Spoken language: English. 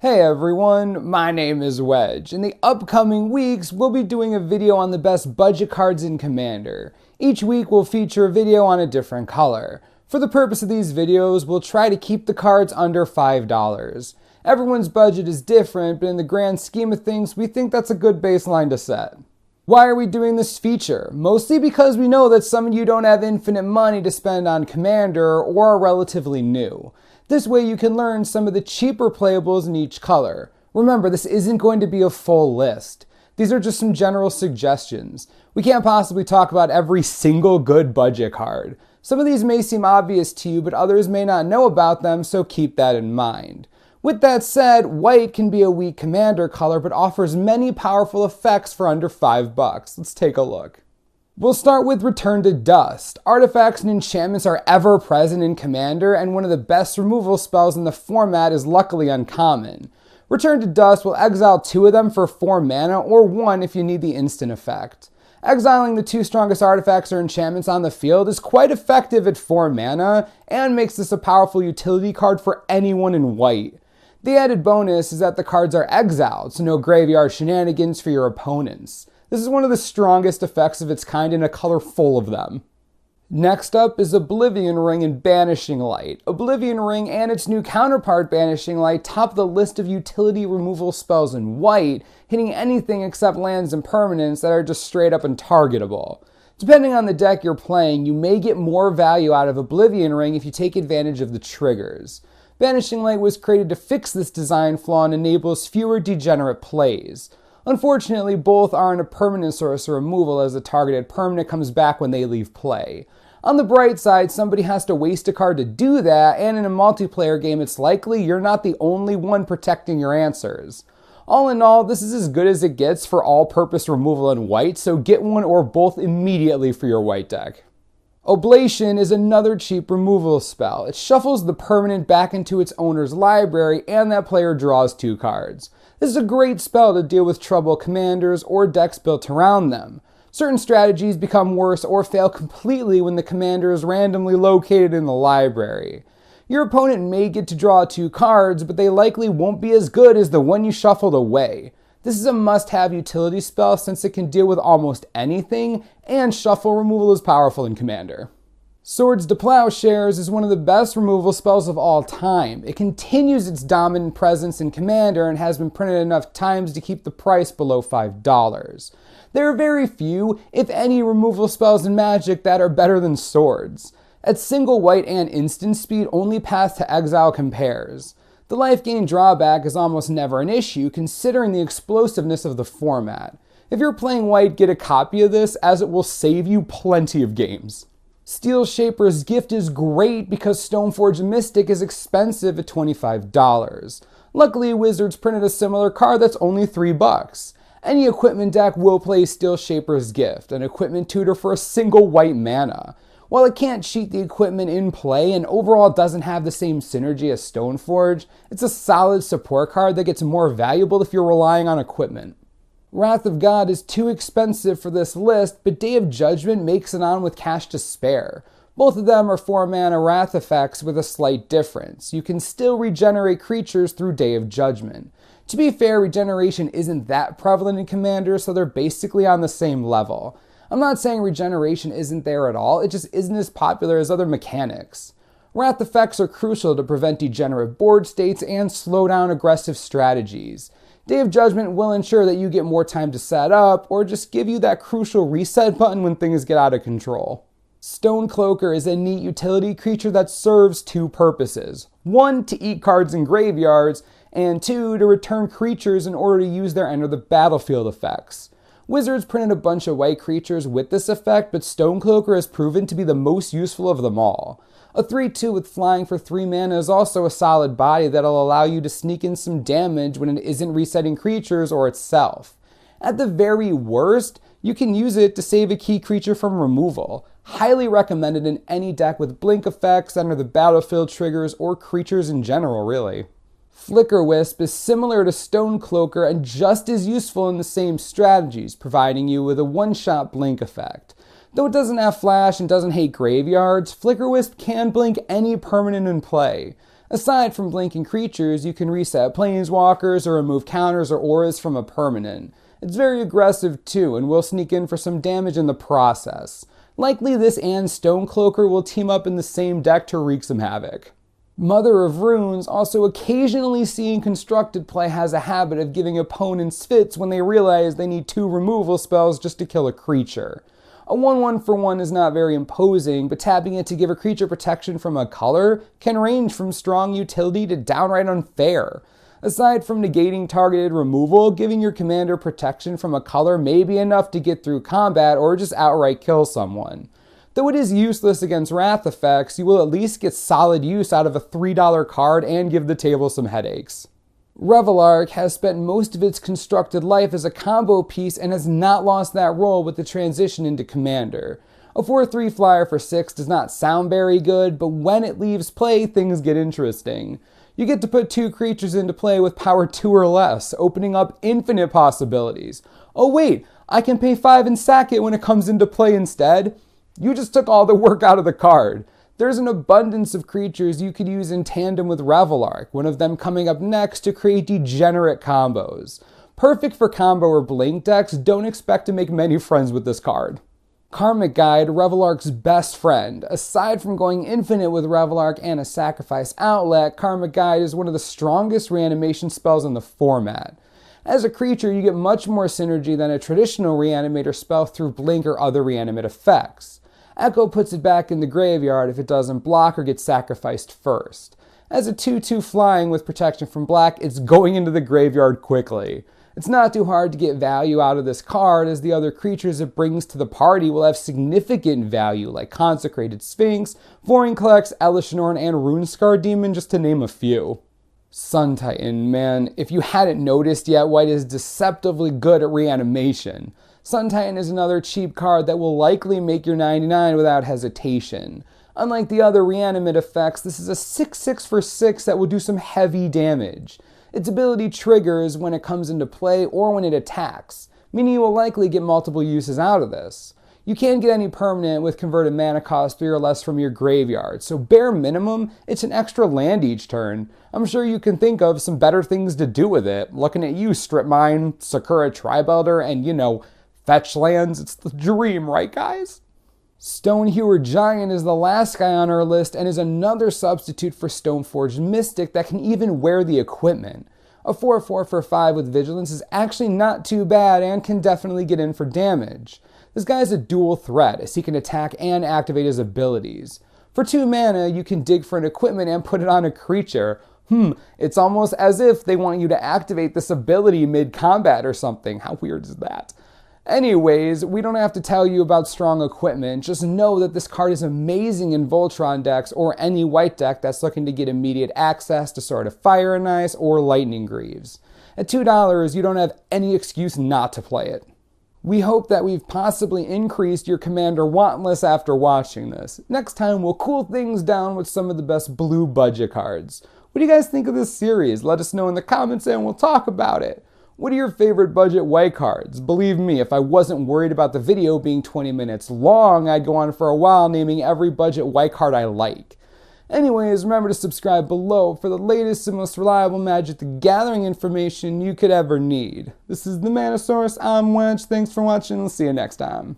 Hey everyone, my name is Wedge. In the upcoming weeks, we'll be doing a video on the best budget cards in Commander. Each week will feature a video on a different color. For the purpose of these videos, we'll try to keep the cards under $5. Everyone's budget is different, but in the grand scheme of things, we think that's a good baseline to set. Why are we doing this feature? Mostly because we know that some of you don't have infinite money to spend on Commander or are relatively new. This way you can learn some of the cheaper playables in each color. Remember, this isn't going to be a full list. These are just some general suggestions. We can't possibly talk about every single good budget card. Some of these may seem obvious to you, but others may not know about them, so keep that in mind. With that said, white can be a weak Commander color, but offers many powerful effects for under $5. Let's take a look. We'll start with Return to Dust. Artifacts and enchantments are ever present in Commander, and one of the best removal spells in the format is luckily uncommon. Return to Dust will exile 2 of them for 4 mana, or 1 if you need the instant effect. Exiling the 2 strongest artifacts or enchantments on the field is quite effective at 4 mana, and makes this a powerful utility card for anyone in white. The added bonus is that the cards are exiled, so no graveyard shenanigans for your opponents. This is one of the strongest effects of its kind in a color full of them. Next up is Oblivion Ring and Banishing Light. Oblivion Ring and its new counterpart Banishing Light top the list of utility removal spells in white, hitting anything except lands and permanents that are just straight up untargetable. Depending on the deck you're playing, you may get more value out of Oblivion Ring if you take advantage of the triggers. Banishing Light was created to fix this design flaw and enables fewer degenerate plays. Unfortunately, both aren't a permanent source of removal, as the targeted permanent comes back when they leave play. On the bright side, somebody has to waste a card to do that, and in a multiplayer game it's likely you're not the only one protecting your answers. All in all, this is as good as it gets for all-purpose removal in white, so get one or both immediately for your white deck. Oblation is another cheap removal spell. It shuffles the permanent back into its owner's library, and that player draws 2 cards. This is a great spell to deal with trouble commanders or decks built around them. Certain strategies become worse or fail completely when the commander is randomly located in the library. Your opponent may get to draw 2 cards, but they likely won't be as good as the one you shuffled away. This is a must-have utility spell since it can deal with almost anything, and shuffle removal is powerful in Commander. Swords to Plowshares is one of the best removal spells of all time. It continues its dominant presence in Commander and has been printed enough times to keep the price below $5. There are very few, if any, removal spells in Magic that are better than Swords. At single white and instant speed, only Path to Exile compares. The life gain drawback is almost never an issue, considering the explosiveness of the format. If you're playing white, get a copy of this, as it will save you plenty of games. Steel Shaper's Gift is great because Stoneforge Mystic is expensive at $25. Luckily, Wizards printed a similar card that's only $3. Any equipment deck will play Steel Shaper's Gift, an equipment tutor for a single white mana. While it can't cheat the equipment in play and overall doesn't have the same synergy as Stoneforge, it's a solid support card that gets more valuable if you're relying on equipment. Wrath of God is too expensive for this list, but Day of Judgment makes it on with cash to spare. Both of them are 4 mana Wrath effects with a slight difference. You can still regenerate creatures through Day of Judgment. To be fair, regeneration isn't that prevalent in Commander, so they're basically on the same level. I'm not saying regeneration isn't there at all, it just isn't as popular as other mechanics. Wrath effects are crucial to prevent degenerate board states and slow down aggressive strategies. Day of Judgment will ensure that you get more time to set up, or just give you that crucial reset button when things get out of control. Stone Cloaker is a neat utility creature that serves 2 purposes. 1, to eat cards in graveyards, and 2, to return creatures in order to use their enter the battlefield effects. Wizards printed a bunch of white creatures with this effect, but Stone Cloaker has proven to be the most useful of them all. A 3/2 with flying for 3 mana is also a solid body that'll allow you to sneak in some damage when it isn't resetting creatures or itself. At the very worst, you can use it to save a key creature from removal. Highly recommended in any deck with blink effects, enter the battlefield triggers, or creatures in general, really. Flicker Wisp is similar to Stone Cloaker and just as useful in the same strategies, providing you with a one-shot blink effect. Though it doesn't have flash and doesn't hate graveyards, Flicker Wisp can blink any permanent in play. Aside from blinking creatures, you can reset planeswalkers or remove counters or auras from a permanent. It's very aggressive too, and will sneak in for some damage in the process. Likely this and Stone Cloaker will team up in the same deck to wreak some havoc. Mother of Runes, also occasionally seen constructed play, has a habit of giving opponents fits when they realize they need 2 removal spells just to kill a creature. A 1/1 for 1 is not very imposing, but tapping it to give a creature protection from a color can range from strong utility to downright unfair. Aside from negating targeted removal, giving your commander protection from a color may be enough to get through combat or just outright kill someone. Though it is useless against wrath effects, you will at least get solid use out of a $3 card and give the table some headaches. Revel Arc has spent most of its constructed life as a combo piece and has not lost that role with the transition into Commander. A 4/3 flyer for 6 does not sound very good, but when it leaves play, things get interesting. You get to put 2 creatures into play with power 2 or less, opening up infinite possibilities. Oh wait, I can pay 5 and sack it when it comes into play instead? You just took all the work out of the card. There's an abundance of creatures you could use in tandem with Revel Arc, one of them coming up next to create degenerate combos. Perfect for combo or blink decks, don't expect to make many friends with this card. Karmic Guide, Revel Arc's best friend. Aside from going infinite with Revel Arc and a sacrifice outlet, Karmic Guide is one of the strongest reanimation spells in the format. As a creature, you get much more synergy than a traditional reanimator spell through blink or other reanimate effects. Echo puts it back in the graveyard if it doesn't block or get sacrificed first. As a 2/2 flying with protection from black, it's going into the graveyard quickly. It's not too hard to get value out of this card, as the other creatures it brings to the party will have significant value, like Consecrated Sphinx, Vorinclex, Elishnorn, and Runescar Demon, just to name a few. Sun Titan, man, if you hadn't noticed yet, White is deceptively good at reanimation. Sun Titan is another cheap card that will likely make your 99 without hesitation. Unlike the other reanimate effects, this is a 6/6 for 6 that will do some heavy damage. Its ability triggers when it comes into play or when it attacks, meaning you will likely get multiple uses out of this. You can't get any permanent with converted mana cost 3 or less from your graveyard, so bare minimum, it's an extra land each turn. I'm sure you can think of some better things to do with it. Looking at you, Strip Mine, Sakura Tribelder, and fetch lands. It's the dream, right guys? Stone Heuer Giant is the last guy on our list and is another substitute for Stoneforged Mystic that can even wear the equipment. A 4/4 for 5 with Vigilance is actually not too bad and can definitely get in for damage. This guy is a dual threat, as he can attack and activate his abilities. For 2 mana, you can dig for an equipment and put it on a creature. It's almost as if they want you to activate this ability mid-combat or something. How weird is that? Anyways, we don't have to tell you about strong equipment, just know that this card is amazing in Voltron decks or any white deck that's looking to get immediate access to Sword of Fire and Ice or Lightning Greaves. At $2, you don't have any excuse not to play it. We hope that we've possibly increased your Commander want list after watching this. Next time, we'll cool things down with some of the best blue budget cards. What do you guys think of this series? Let us know in the comments and we'll talk about it. What are your favorite budget white cards? Believe me, if I wasn't worried about the video being 20 minutes long, I'd go on for a while naming every budget white card I like. Anyways, remember to subscribe below for the latest and most reliable Magic the Gathering information you could ever need. This is the Manosaurus, I'm Wedge, thanks for watching, we'll see you next time.